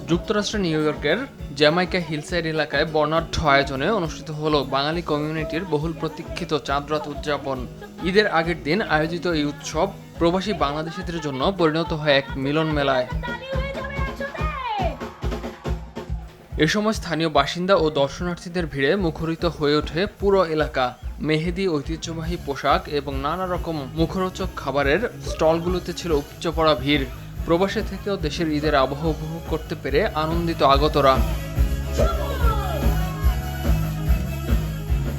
যুক্তরাষ্ট্রের নিউ ইয়র্কের Jamaica hillside এলাকায় বর্ণাঢ্য আয়োজনে অনুষ্ঠিত হলো বাঙালি কমিউনিটির বহুল প্রতীক্ষিত চাঁদ রাত উদযাপন। ঈদের আগের দিন আয়োজিত এই উৎসব প্রবাসী বাংলাদেশিদের জন্য পরিণত হয় এক মিলন মেলায়। এ সময় স্থানীয় বাসিন্দা ও দর্শনার্থীদের ভিড়ে মুখরিত হয়ে ওঠে পুরো এলাকা। মেহেদি, ঐতিহ্যবাহী পোশাক এবং নানা রকম মুখরোচক খাবারের স্টলগুলোতে ছিল উপচে পড়া ভিড়। প্রবাসে থেকেও দেশের ঈদের আবহ উপভোগ করতে পেরে আনন্দিত আগতরা।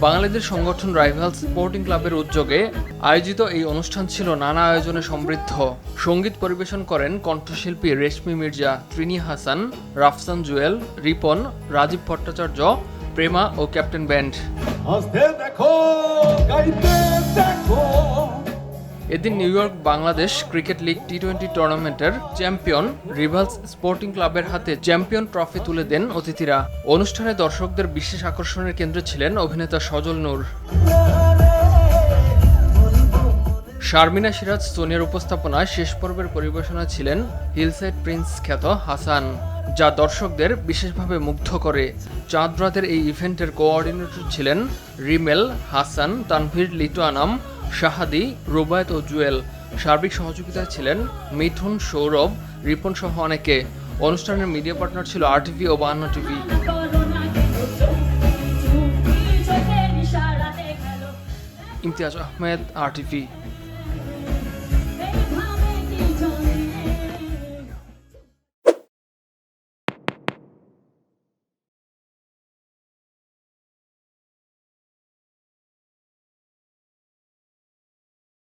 বাঙালিদের সংগঠন রাইভালস স্পোর্টিং ক্লাবের উদ্যোগে আয়োজিত এই অনুষ্ঠান ছিল নানা আয়োজনে সমৃদ্ধ। সঙ্গীত পরিবেশন করেন কণ্ঠশিল্পী রেশমি মির্জা, ত্রিনি হাসান, রাফসান জুয়েল, রিপন, রাজীব ভট্টাচার্য, প্রেমা ও ক্যাপ্টেন ব্যান্ড। এদিন New York Bangladesh cricket league টি-20 টুর্নামেন্টের চ্যাম্পিয়ন রিভালস স্পোর্টিং ক্লাবের হাতে চ্যাম্পিয়ন ট্রফি তুলে দেন অতিথিরা। অনুষ্ঠানে দর্শকদের বিশেষ আকর্ষণের কেন্দ্রে ছিলেন অভিনেতা সজল নূর। শারমিনা সিরাজ সোনিয়ার উপস্থাপনায় শেষ পর্বের পরিবেশনায় ছিলেন হিলসাইড প্রিন্স খ্যাত হাসান, যা দর্শকদের বিশেষভাবে মুগ্ধ করে। চাঁদ রাতের এই ইভেন্টের কোঅর্ডিনেটর ছিলেন রিমেল, হাসান, তানভীর, লিটু আনাম, শাহাদি, রুবায়েত ও জুয়েল। সার্বিক সহযোগিতায় ছিলেন মিঠুন, সৌরভ, রিপন সহ অনেকে। অনুষ্ঠানের মিডিয়া পার্টনার ছিল RTV ও 52 টিভি। ইমতিয়াজ আহমেদ, RTV।